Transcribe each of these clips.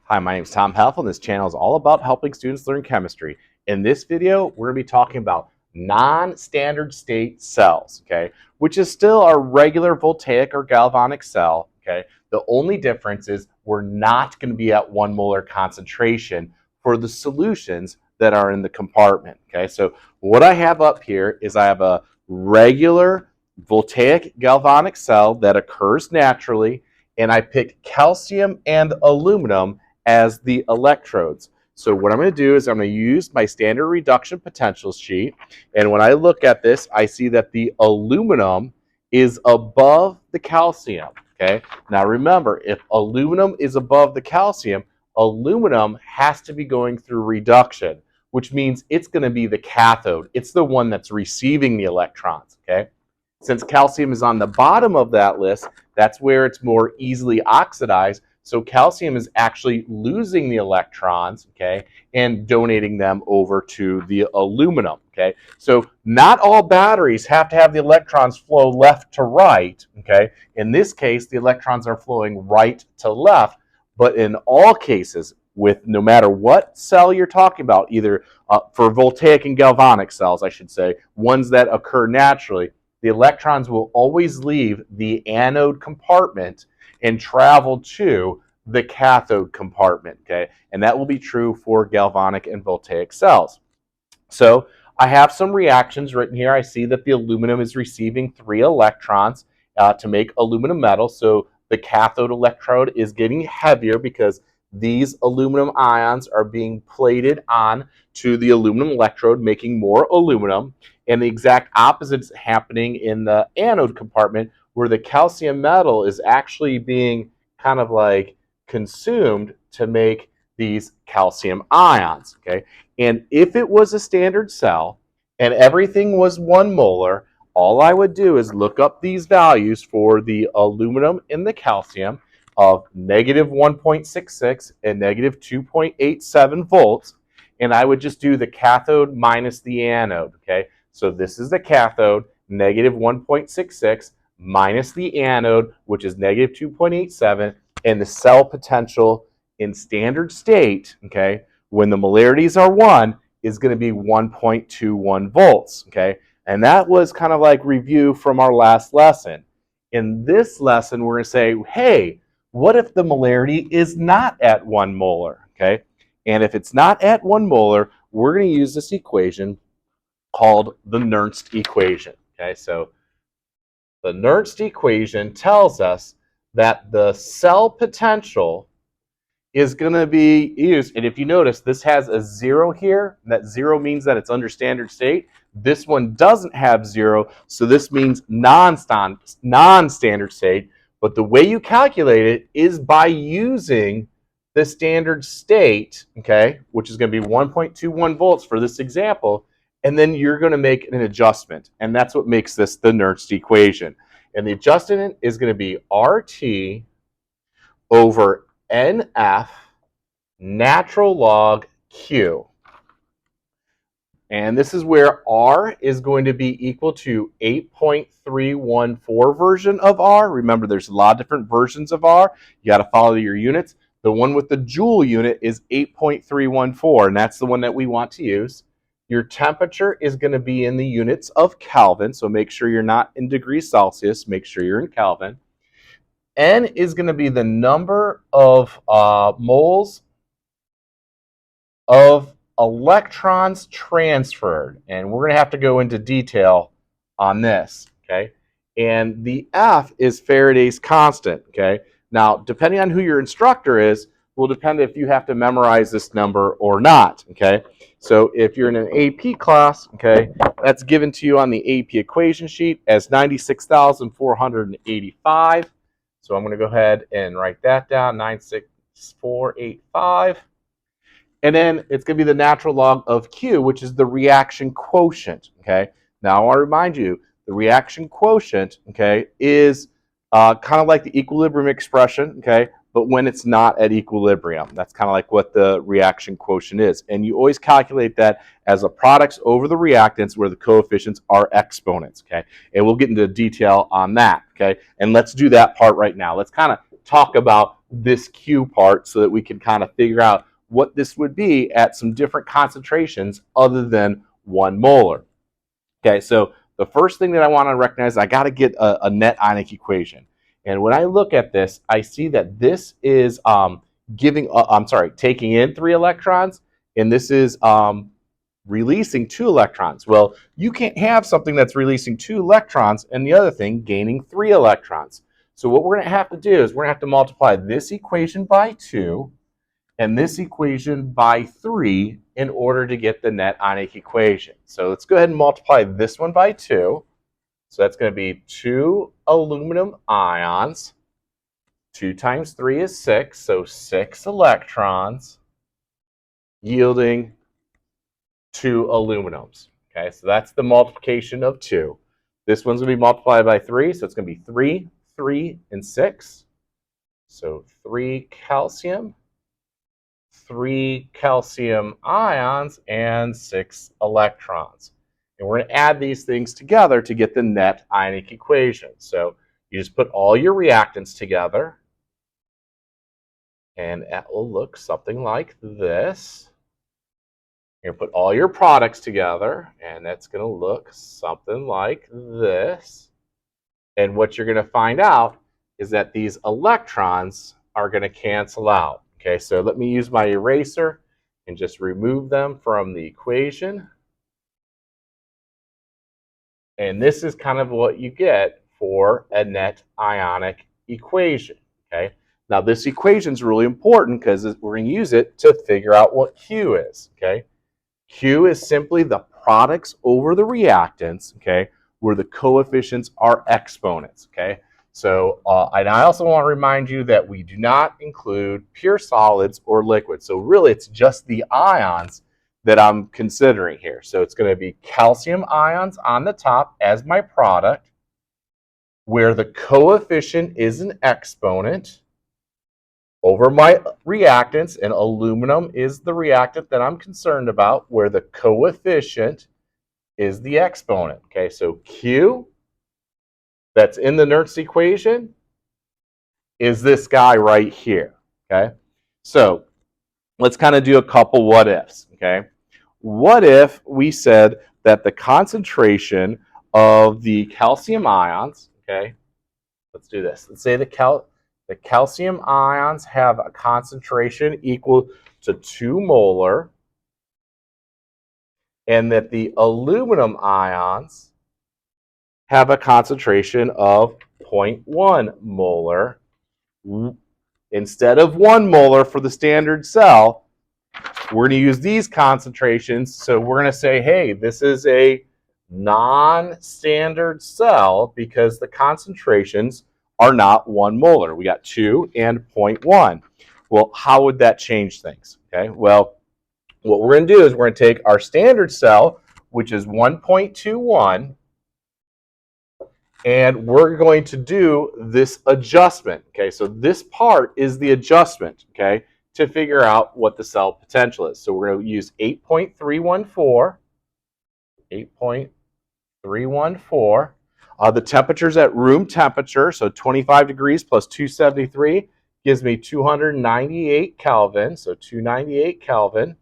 Hi, my name is Tom Helfel, and this channel is all about helping students learn chemistry. In this video, we're going to be talking about non-standard state cells, okay, which is still our regular Voltaic or galvanic cell, okay. The only difference is we're not going to be at 1 molar concentration for the solutions that are in the compartment, okay. So what I have up here is I have a regular Voltaic galvanic cell that occurs naturally, and I picked calcium and aluminum as the electrodes. So what I'm going to do is I'm going to use my standard reduction potential sheet, and when I look at this, I see that the aluminum is above the calcium. Okay. Now remember, if aluminum is above the calcium, aluminum has to be going through reduction, which means it's going to be the cathode. It's the one that's receiving the electrons. Okay. Since calcium is on the bottom of that list, that's where it's more easily oxidized. So calcium is actually losing the electrons, okay, and donating them over to the aluminum, okay. So not all batteries have to have the electrons flow left to right, okay. In this case, the electrons are flowing right to left, but in all cases, with no matter what cell you're talking about, either for Voltaic and galvanic cells, I should say, ones that occur naturally, the electrons will always leave the anode compartment and travel to the cathode compartment, okay? And that will be true for galvanic and voltaic cells. So I have some reactions written here. I see that the aluminum is receiving 3 electrons to make aluminum metal. So the cathode electrode is getting heavier because these aluminum ions are being plated on to the aluminum electrode, making more aluminum. And the exact opposite is happening in the anode compartment, where the calcium metal is actually being kind of like consumed to make these calcium ions, okay? And if it was a standard cell and everything was 1 molar, all I would do is look up these values for the aluminum and the calcium of negative 1.66 and negative 2.87 volts, and I would just do the cathode minus the anode, okay? So this is the cathode, negative 1.66, minus the anode, which is negative 2.87, and the cell potential in standard state, okay, when the molarities are 1, is going to be 1.21 volts, okay? And that was kind of like review from our last lesson. In this lesson, we're going to say, hey, what if the molarity is not at 1 molar, okay? And if it's not at 1 molar, we're going to use this equation called the Nernst equation, okay? So the Nernst equation tells us that the cell potential is going to be used, and if you notice, this has a 0 here. That 0 means that it's under standard state. This one doesn't have 0, so this means non-standard state. But the way you calculate it is by using the standard state, okay, which is going to be 1.21 volts for this example, and then you're going to make an adjustment, and that's what makes this the Nernst equation. And the adjustment is going to be RT over NF natural log Q. And this is where R is going to be equal to 8.314 version of R. Remember, there's a lot of different versions of R. You got to follow your units. The one with the joule unit is 8.314, and that's the one that we want to use. Your temperature is going to be in the units of Kelvin, so make sure you're not in degrees Celsius. Make sure you're in Kelvin. N is going to be the number of moles of electrons transferred, and we're going to have to go into detail on this, okay? And the F is Faraday's constant, okay? Now, depending on who your instructor is, will depend if you have to memorize this number or not, okay? So if you're in an AP class, okay, that's given to you on the AP equation sheet as 96,485. So I'm going to go ahead and write that down, 96485. And then it's going to be the natural log of Q, which is the reaction quotient, okay? Now I want to remind you, the reaction quotient, okay, is kind of like the equilibrium expression, okay, but when it's not at equilibrium. That's kind of like what the reaction quotient is. And you always calculate that as a products over the reactants where the coefficients are exponents, okay? And we'll get into detail on that, okay? And let's do that part right now. Let's kind of talk about this Q part so that we can kind of figure out what this would be at some different concentrations other than 1 molar. Okay, so the first thing that I want to recognize, I got to get a net ionic equation. And when I look at this, I see that this is taking in 3 electrons, and this is releasing 2 electrons. Well, you can't have something that's releasing 2 electrons and the other thing gaining 3 electrons. So what we're going to have to do is we're going to have to multiply this equation by 2 and this equation by 3 in order to get the net ionic equation. So let's go ahead and multiply this one by 2. So that's going to be 2 aluminum ions. 2 times 3 is 6, so 6 electrons, yielding 2 aluminums. Okay, so that's the multiplication of 2. This one's going to be multiplied by 3, so it's going to be 3, 3, and 6. So 3 calcium, 3 calcium ions, and 6 electrons. And we're going to add these things together to get the net ionic equation. So you just put all your reactants together, and it will look something like this. You're going to put all your products together, and that's going to look something like this. And what you're going to find out is that these electrons are going to cancel out. Okay, so let me use my eraser and just remove them from the equation. And this is kind of what you get for a net ionic equation. Okay, now this equation is really important because we're going to use it to figure out what Q is. Okay, Q is simply the products over the reactants. Okay, where the coefficients are exponents. Okay, so and I also want to remind you that we do not include pure solids or liquids. So really, it's just the ions that I'm considering here. So it's going to be calcium ions on the top as my product, where the coefficient is an exponent over my reactants, and aluminum is the reactant that I'm concerned about, where the coefficient is the exponent. Okay, so Q, that's in the Nernst equation, is this guy right here. Okay, so let's kind of do a couple what ifs. Okay, what if we said that the concentration of the calcium ions, okay, let's do this. Let's say the calcium ions have a concentration equal to 2 molar, and that the aluminum ions have a concentration of 0.1 molar. Instead of 1 molar for the standard cell, we're going to use these concentrations. So we're going to say, hey, this is a non-standard cell because the concentrations are not 1 molar. We got 2 and 0.1. Well, how would that change things? Okay, well, what we're going to do is we're going to take our standard cell, which is 1.21, and we're going to do this adjustment. Okay, so this part is the adjustment, okay, to figure out what the cell potential is. So we're going to use 8.314. The temperature's at room temperature, so 25 degrees plus 273 gives me 298 Kelvin, so 298 Kelvin.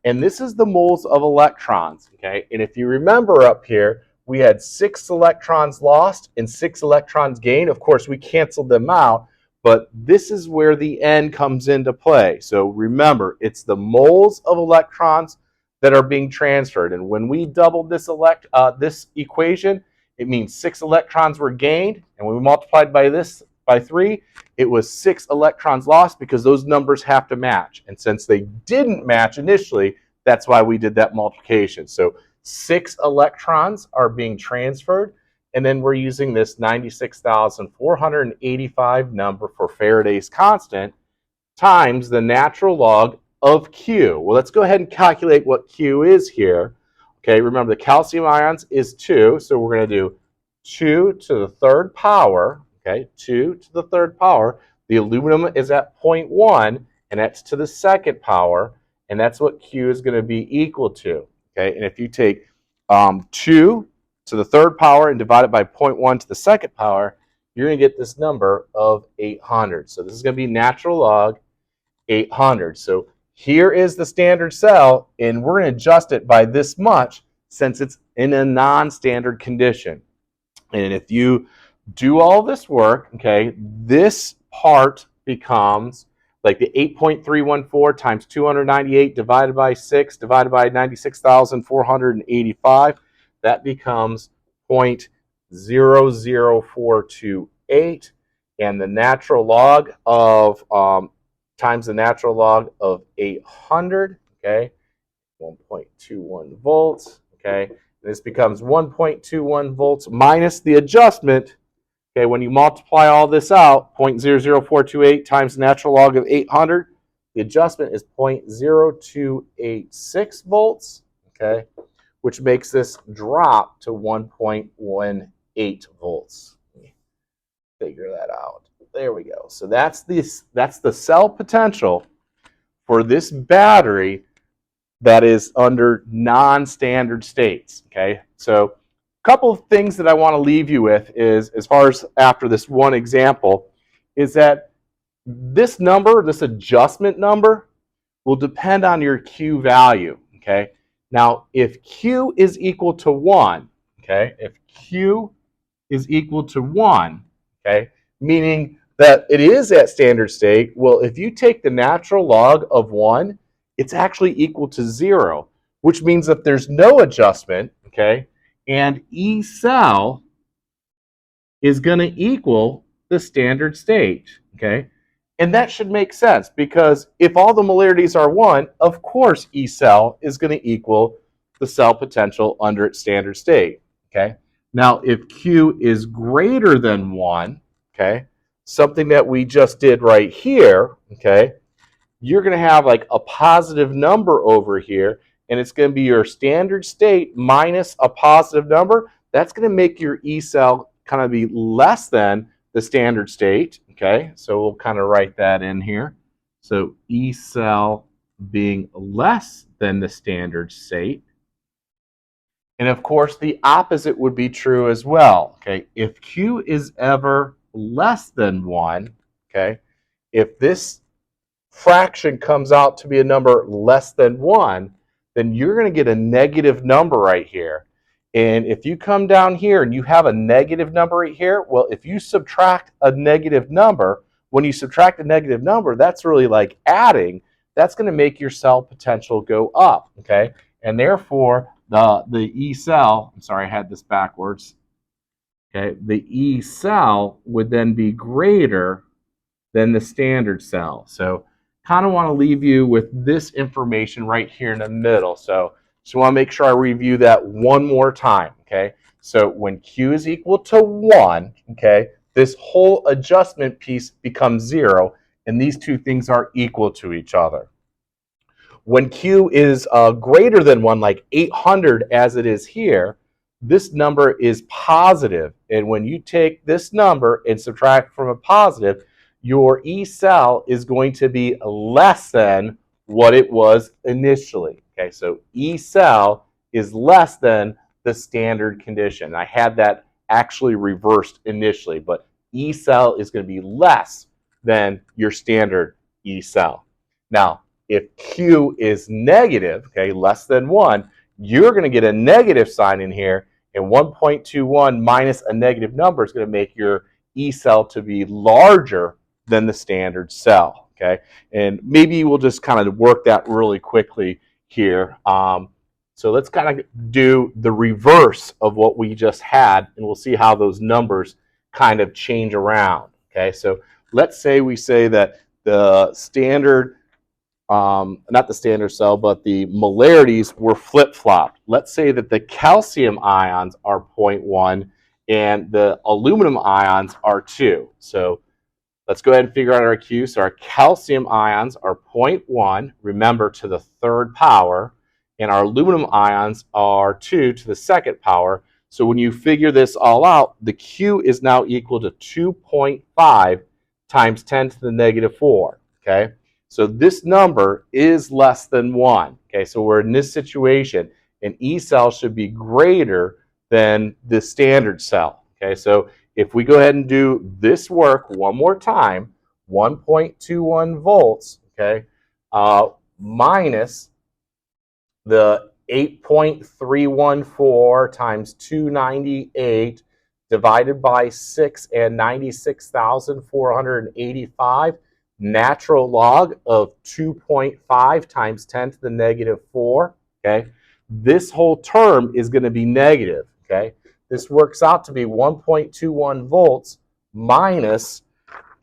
And this is the moles of electrons, okay? And if you remember up here, we had 6 electrons lost and 6 electrons gained. Of course, we canceled them out, but this is where the N comes into play. So remember, it's the moles of electrons that are being transferred. And when we doubled this equation, it means 6 electrons were gained. And when we multiplied by 3, it was 6 electrons lost because those numbers have to match. And since they didn't match initially, that's why we did that multiplication. So 6 electrons are being transferred, and then we're using this 96,485 number for Faraday's constant times the natural log of Q. Well, let's go ahead and calculate what Q is here. Okay, remember the calcium ions is 2, so we're going to do 2 to the 3rd power. Okay, 2 to the 3rd power. The aluminum is at 0.1, and that's to the 2nd power, and that's what Q is going to be equal to. Okay, and if you take 2 to the 3rd power and divide it by 0.1 to the 2nd power, you're going to get this number of 800. So this is going to be natural log 800. So here is the standard cell, and we're going to adjust it by this much since it's in a non-standard condition. And if you do all this work, okay, this part becomes like the 8.314 times 298 divided by 6 divided by 96,485. That becomes 0.00428. And the natural log of times the natural log of 800, okay, 1.21 volts, okay. This becomes 1.21 volts minus the adjustment. Okay, when you multiply all this out, 0.00428 times the natural log of 800, the adjustment is 0.0286 volts, okay, which makes this drop to 1.18 volts. Figure that out. There we go. So that's the cell potential for this battery that is under non-standard states, okay? So a couple of things that I want to leave you with is, as far as after this one example, is that this number, this adjustment number, will depend on your Q value, okay? Now, if Q is equal to 1, okay, if Q is equal to 1, okay, meaning that it is at standard state, well, if you take the natural log of 1, it's actually equal to 0, which means that there's no adjustment, okay, and E cell is going to equal the standard state, okay? And that should make sense because if all the molarities are 1, of course E cell is going to equal the cell potential under its standard state, okay? Now, if Q is greater than 1, okay, something that we just did right here, okay, you're going to have like a positive number over here, and it's going to be your standard state minus a positive number. That's going to make your E cell kind of be less than the standard state, okay? So we'll kind of write that in here. So E cell being less than the standard state. And of course, the opposite would be true as well, okay? If Q is ever less than 1, okay, if this fraction comes out to be a number less than 1, then you're going to get a negative number right here. And if you come down here and you have a negative number right here, well, if you subtract a negative number, when you subtract a negative number, that's really like adding. That's going to make your cell potential go up, okay? And therefore, the E cell, I'm sorry, I had this backwards, okay? The E cell would then be greater than the standard cell. So kind of want to leave you with this information right here in the middle. So just want to make sure I review that one more time, okay? So when Q is equal to 1, okay, this whole adjustment piece becomes 0, and these two things are equal to each other. When Q is greater than 1, like 800 as it is here, this number is positive. And when you take this number and subtract from a positive, your E cell is going to be less than what it was initially. Okay, so E cell is less than the standard condition. I had that actually reversed initially, but E cell is going to be less than your standard E cell. Now, if Q is negative, okay, less than 1, you're going to get a negative sign in here, and 1.21 minus a negative number is going to make your E cell to be larger than the standard cell, okay? And maybe we'll just kind of work that really quickly here. So let's kind of do the reverse of what we just had, and we'll see how those numbers kind of change around, okay? So let's say we say that the standard, not the standard cell, but the molarities were flip-flopped. Let's say that the calcium ions are 0.1 and the aluminum ions are 2. So let's go ahead and figure out our Q. So our calcium ions are 0.1, remember, to the third power, and our aluminum ions are 2 to the second power. So when you figure this all out, the Q is now equal to 2.5 times 10 to the negative 4, okay? So this number is less than 1, okay? So we're in this situation, and E cell should be greater than the standard cell, okay? So if we go ahead and do this work one more time, 1.21 volts, okay, minus the 8.314 times 298 divided by 6 and 96,485, natural log of 2.5 times 10 to the negative 4, okay? This whole term is going to be negative, okay? This works out to be 1.21 volts minus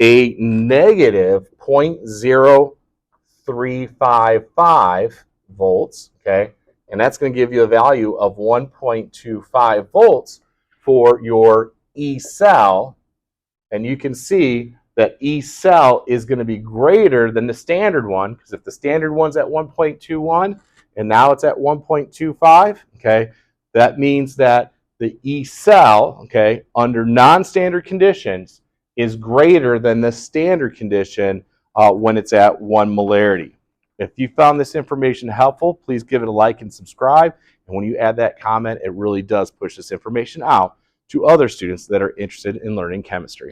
a negative 0.0355 volts, okay? And that's going to give you a value of 1.25 volts for your E cell. And you can see that E cell is going to be greater than the standard one, because if the standard one's at 1.21 and now it's at 1.25, okay, that means that the E cell, okay, under non-standard conditions is greater than the standard condition when it's at 1 molarity. If you found this information helpful, please give it a like and subscribe. And when you add that comment, it really does push this information out to other students that are interested in learning chemistry.